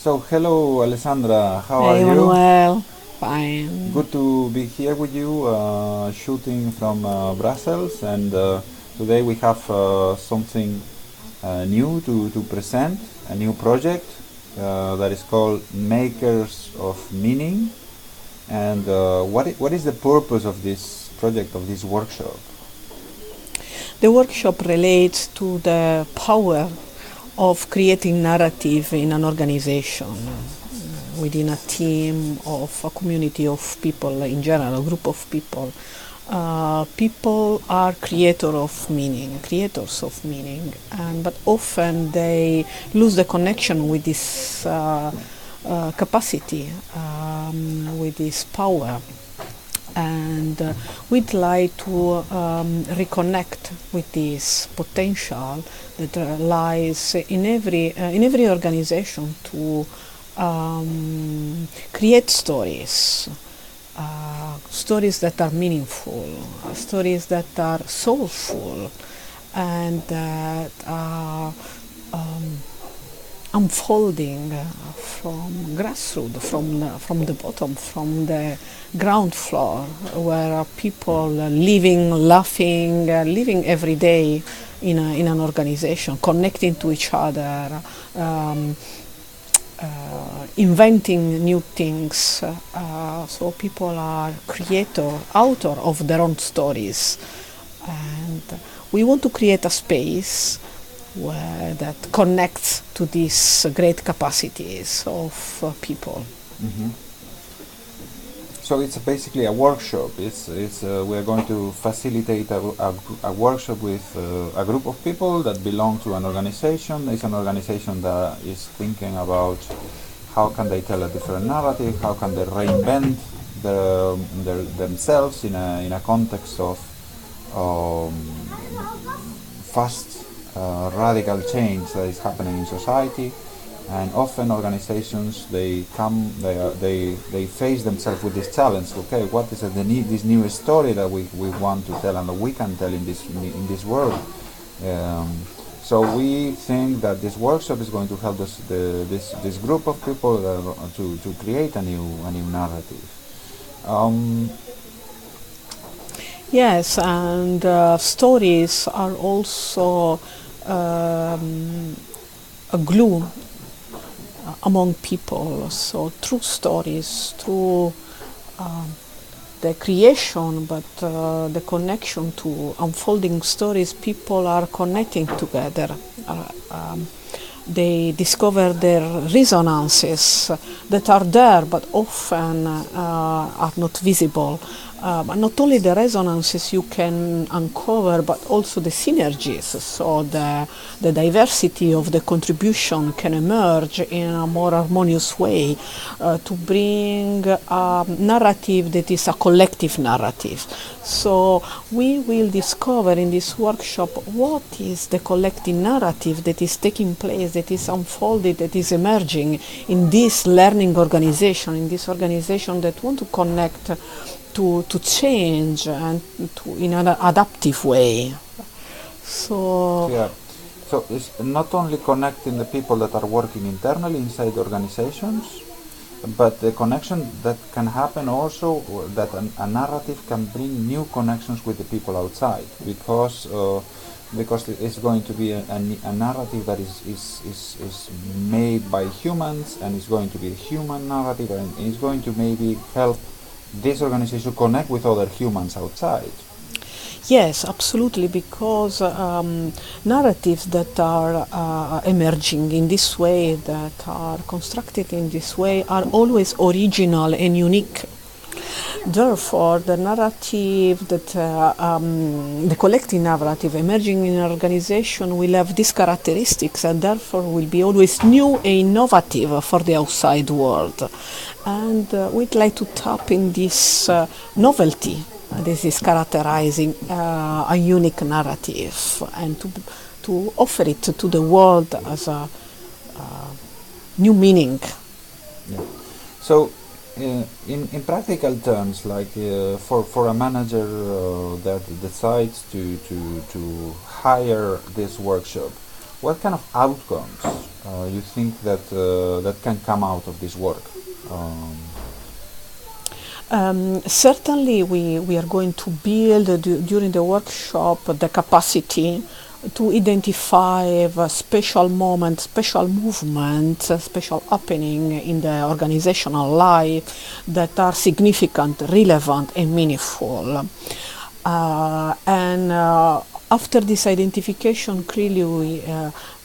So, hello Alessandra, how are Hey you? Manuel, fine. Good to be here with you, shooting from Brussels, and today we have something new to present, a new project that is called Makers of Meaning. And what is the purpose of this project, of this workshop? The workshop relates to the power of creating narrative in an organization, within a team of a community of people in general, a group of people. People are creators of meaning, and but often they lose the connection with this capacity, with this power. And we'd like to reconnect with this potential that lies in every organization to create stories, stories that are meaningful, stories that are soulful, and that are unfolding from grassroots, from the bottom, from the ground floor, where people are living, laughing, living every day in an organization, connecting to each other, um, inventing new things. So people are creator, author of their own stories, and we want to create a space where that connects to these great capacities of people. Hmm. So it's basically a workshop. It's we are going to facilitate a workshop with a group of people that belong to an organization. It's an organization that is thinking about how can they tell a different narrative, how can they reinvent themselves in a context of um, fast radical change that is happening in society. And often organizations they face themselves with this challenge. Okay, what is this new story that we want to tell and that we can tell in this world? Um, so we think that this workshop is going to help this group of people to create a new narrative. Um, Yes, and stories are also um, a glue among people. So through stories, through the creation, but the connection to unfolding stories, people are connecting together. They discover their resonances that are there, but often are not visible. But not only the resonances you can uncover, but also the synergies. So the diversity of the contribution can emerge in a more harmonious way to bring a narrative that is a collective narrative. So we will discover in this workshop what is the collective narrative that is taking place, that is unfolded, that is emerging in this learning organization, in this organization that want to connect to change and in an adaptive way. So yeah. So it's not only connecting the people that are working internally inside organizations, but the connection that can happen also, that a narrative can bring new connections with the people outside, because it's going to be a narrative that is made by humans, and it's going to be a human narrative, and it's going to maybe help this organization connect with other humans outside. yes, absolutely, because narratives that are emerging in this way, that are constructed in this way, are always original and unique. Therefore, the narrative the collective narrative emerging in an organization will have these characteristics, and therefore will be always new and innovative for the outside world. And we'd like to tap in this novelty. This is characterizing a unique narrative, and to offer it to the world as a new meaning. Yeah. So, in practical terms, like for a manager that decides to hire this workshop, what kind of outcomes you think that that can come out of this work? Certainly, we are going to build during the workshop the capacity to identify special moments, special movements, special happening in the organizational life that are significant, relevant, and meaningful. After this identification, clearly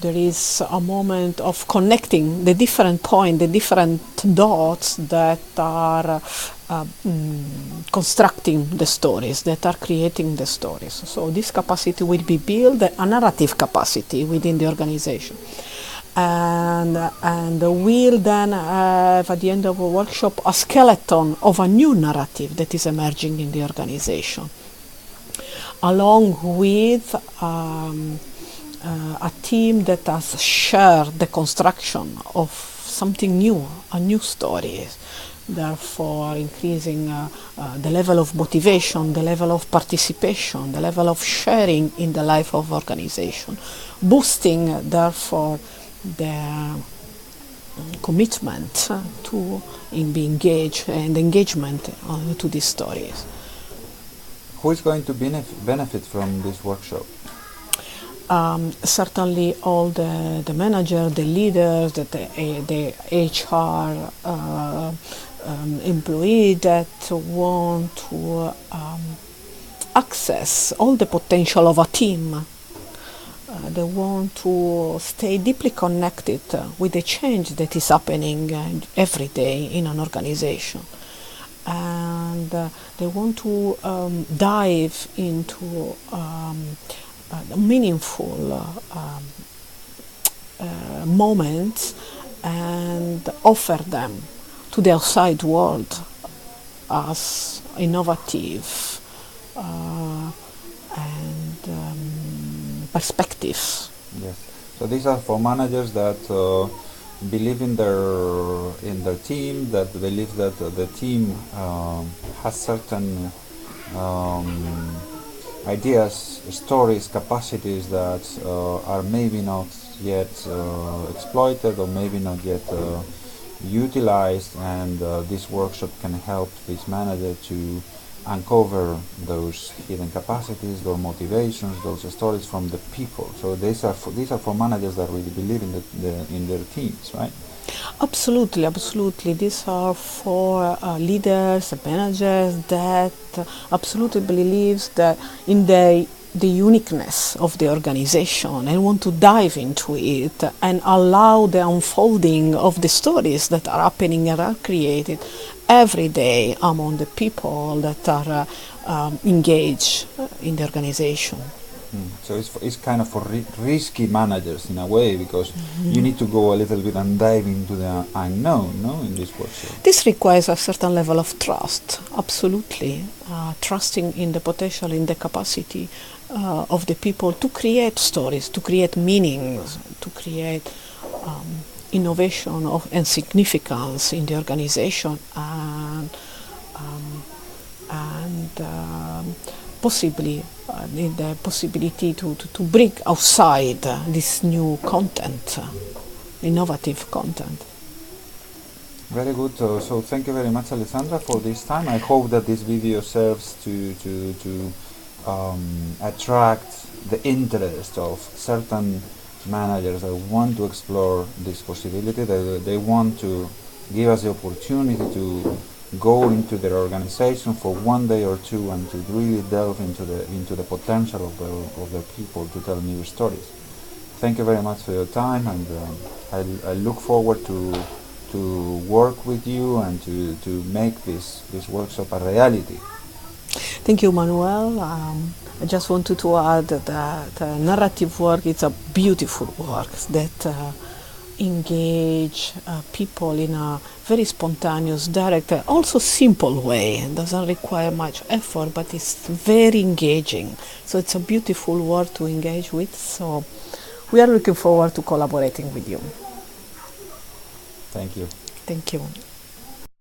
there is a moment of connecting the different points, the different dots that are constructing the stories, that are creating the stories. So this capacity will be built, a narrative capacity within the organization. And we'll then have at the end of a workshop a skeleton of a new narrative that is emerging in the organization, along with a team that has shared the construction of something new, a new story, therefore increasing the level of motivation, the level of participation, the level of sharing in the life of organization, boosting therefore the commitment to be engaged and engagement to these stories. Who is going to benefit from this workshop? Certainly all the managers, the leaders, the HR employee that want to access all the potential of a team. They want to stay deeply connected with the change that is happening every day in an organization. And they want to dive into meaningful moments and offer them to the outside world as innovative and perspectives. Yes. So these are for managers that believe in their team, that believe that the team has certain ideas, stories, capacities that are maybe not yet exploited or maybe not yet utilized, and this workshop can help this manager to uncover those hidden capacities, those motivations, those stories from the people. So these are for managers that really believe in their teams, right? Absolutely, absolutely. These are for leaders, managers that absolutely believes that in the uniqueness of the organization and want to dive into it and allow the unfolding of the stories that are happening and are created every day among the people that are engaged in the organization. So it's kind of for risky managers in a way, because you need to go a little bit and dive into the unknown, no, in this workshop. This requires a certain level of trust, absolutely. Trusting in the potential, in the capacity of the people to create stories, to create meanings, to create innovation and significance in the organization, and possibly the possibility to bring outside this new content, innovative content. Very good. So thank you very much, Alessandra, for this time. I hope that this video serves to attract the interest of certain managers that want to explore this possibility, that they want to give us the opportunity to go into their organization for one day or two and to really delve into the potential of their people to tell new stories. Thank you very much for your time, and I look forward to work with you and to make this workshop a reality. Thank you, Manuel. I just wanted to add that narrative work is a beautiful work that engage people in a very spontaneous, direct, also simple way. It doesn't require much effort, but it's very engaging. So it's a beautiful work to engage with. So we are looking forward to collaborating with you. Thank you. Thank you.